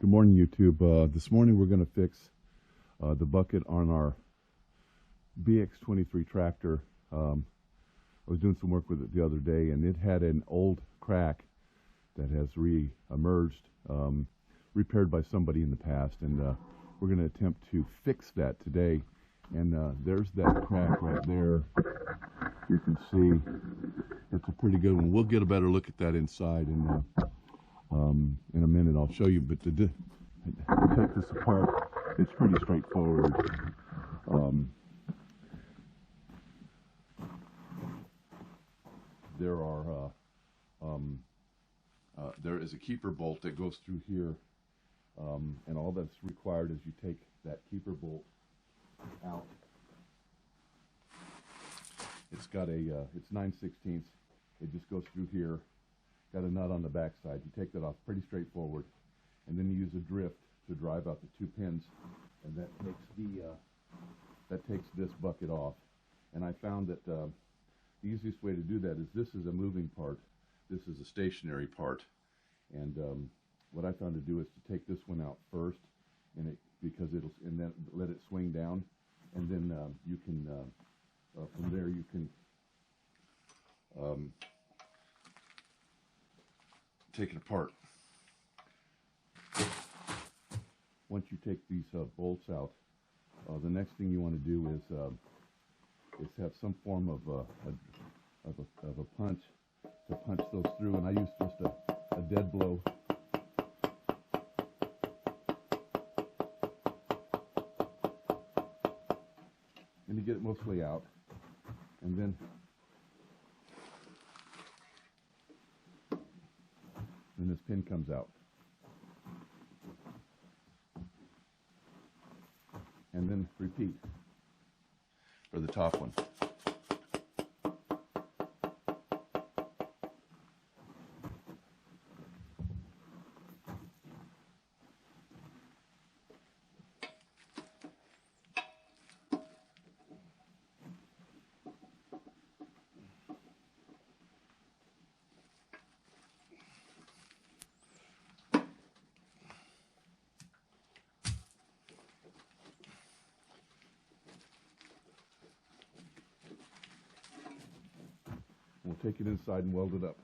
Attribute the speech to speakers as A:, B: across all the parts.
A: Good morning, YouTube. This morning we're going to fix the bucket on our BX23 tractor. I was doing some work with it the other day, and it had an old crack that has re-emerged, repaired by somebody in the past, and we're going to attempt to fix that today. And there's that crack right there. You can see it's a pretty good one. We'll get a better look at that inside in a minute. I'll show you, but to take this apart, it's pretty straightforward. There is a keeper bolt that goes through here, and all that's required is you take that keeper bolt out. It's got a it's 9/16. It just goes through here. Got a nut on the back side. You take that off, pretty straightforward, and then you use a drift to drive out the two pins, and that takes this bucket off. And I found that the easiest way to do that is this is a moving part, this is a stationary part, and what I found to do is to take this one out first, and then let it swing down, and then you can from there you can take it apart. Once you take these bolts out, the next thing you want to do is have some form of a punch to punch those through, and I use just a dead blow. And you get it mostly out, and then this pin comes out. And then repeat for the top one. We'll take it inside and weld it up.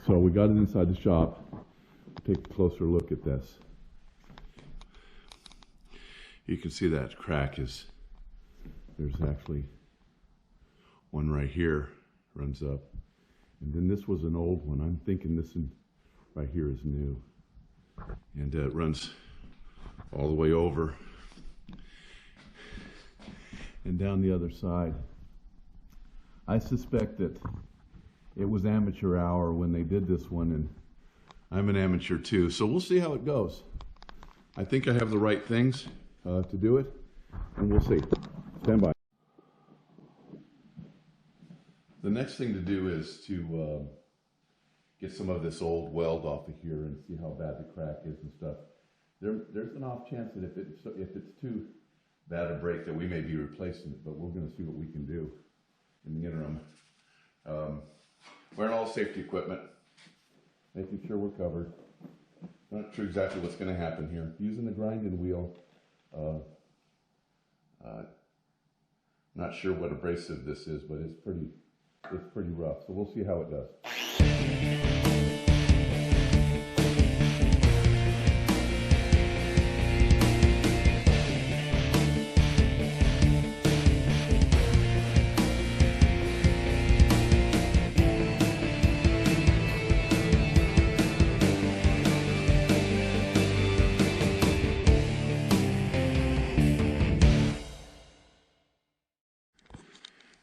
A: So we got it inside the shop. We'll take a closer look at this. You can see that crack there's actually one right here, runs up. And then this was an old one. I'm thinking this one right here is new. And it runs all the way over and down the other side. I suspect that it was amateur hour when they did this one, and I'm an amateur too, so we'll see how it goes. I think I have the right things to do it, and we'll see. Stand by. The next thing to do is to get some of this old weld off of here and see how bad the crack is and stuff. There's an off chance that if it's too bad a break that we may be replacing it, but we're going to see what we can do in the interim. Wearing all safety equipment, making sure we're covered. Not sure exactly what's going to happen here. Using the grinding wheel. Not sure what abrasive this is, but it's pretty rough. So we'll see how it does.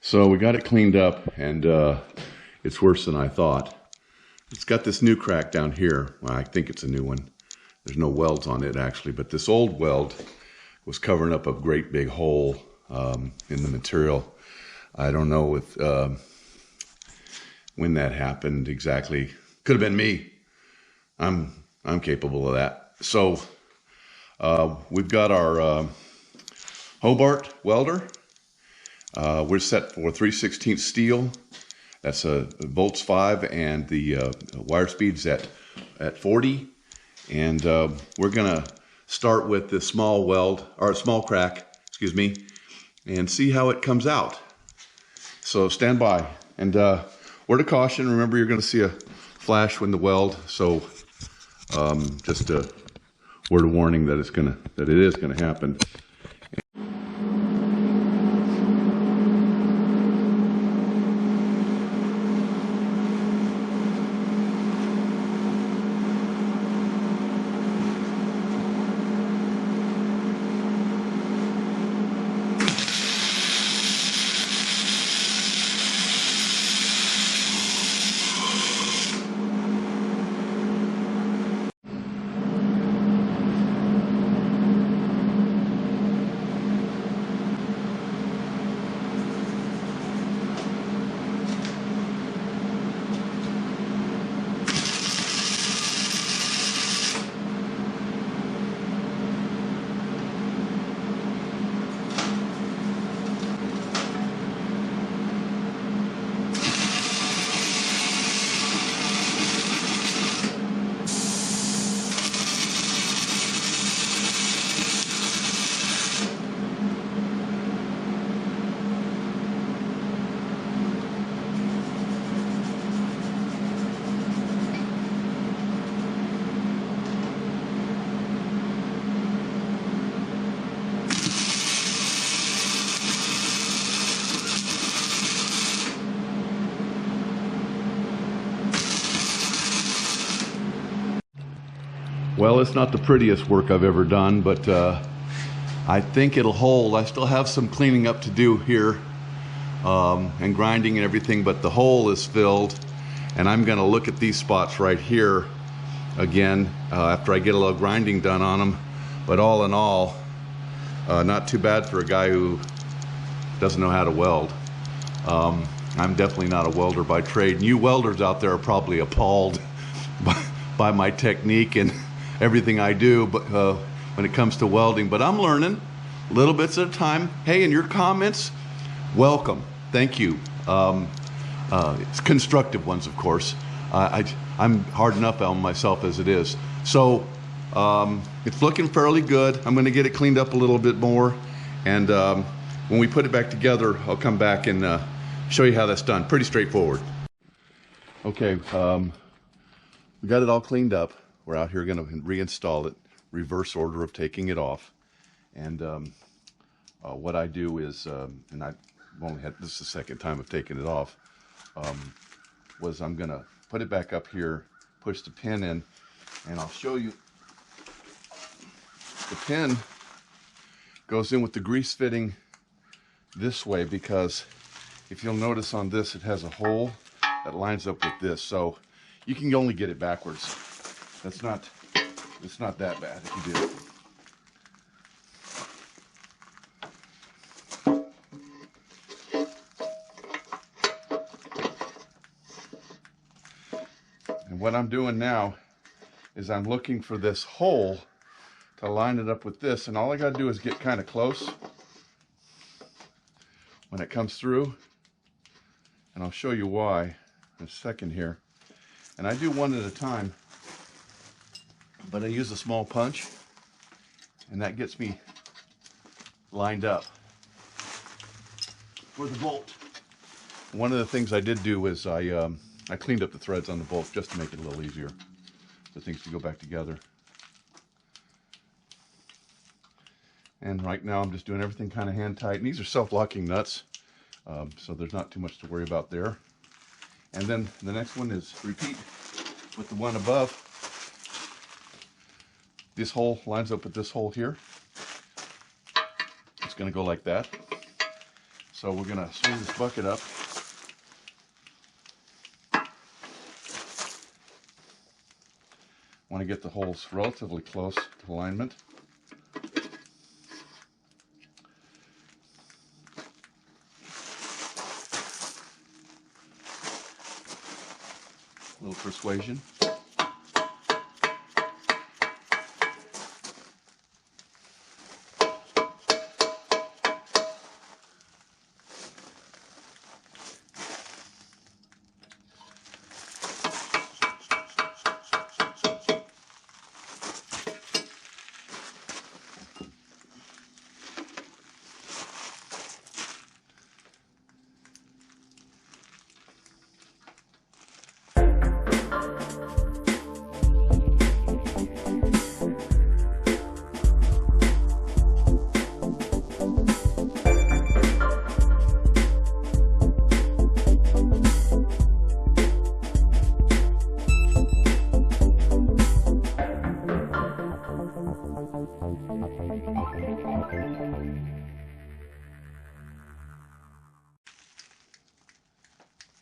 A: So we got it cleaned up, and it's worse than I thought. It's got this new crack down here. Well, I think it's a new one. There's no welds on it actually, but this old weld was covering up a great big hole in the material. I don't know when that happened exactly. Could have been me. I'm capable of that. So we've got our Hobart welder. We're set for 3/16 steel. That's a volts 5, and the wire speed's at 40. And we're gonna start with this small weld, or small crack, excuse me, and see how it comes out. So stand by. And word of caution, remember you're gonna see a flash when the weld, so just a word of warning that it is gonna happen. Well, it's not the prettiest work I've ever done, but I think it'll hold. I still have some cleaning up to do here and grinding and everything, but the hole is filled, and I'm gonna look at these spots right here again after I get a little grinding done on them. But all in all, not too bad for a guy who doesn't know how to weld. I'm definitely not a welder by trade. You welders out there are probably appalled by my technique and everything I do, but when it comes to welding, but I'm learning little bits at a time. Hey, and your comments, welcome. Thank you. It's constructive ones, of course. I'm hard enough on myself as it is. So it's looking fairly good. I'm going to get it cleaned up a little bit more, and when we put it back together, I'll come back and show you how that's done. Pretty straightforward. Okay, we got it all cleaned up. We're out here going to reinstall it, reverse order of taking it off. And what I do is, and I've only had, this is the second time I've taken it off, was I'm going to put it back up here, push the pin in, and I'll show you. The pin goes in with the grease fitting this way, because if you'll notice on this, it has a hole that lines up with this. So you can only get it backwards. It's not that bad if you do it. And what I'm doing now is I'm looking for this hole to line it up with this, and all I got to do is get kind of close when it comes through, and I'll show you why in a second here. And I do one at a time, but I use a small punch, and that gets me lined up for the bolt. One of the things I did do is I cleaned up the threads on the bolt just to make it a little easier, so things can go back together. And right now I'm just doing everything kind of hand tight, and these are self-locking nuts, so there's not too much to worry about there. And then the next one is repeat with the one above. This hole lines up with this hole here. It's going to go like that. So we're going to swing this bucket up. Want to get the holes relatively close to alignment. A little persuasion.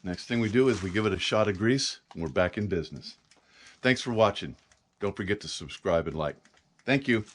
A: Next thing we do is we give it a shot of grease, and we're back in business. Thanks for watching. Don't forget to subscribe and like. Thank you.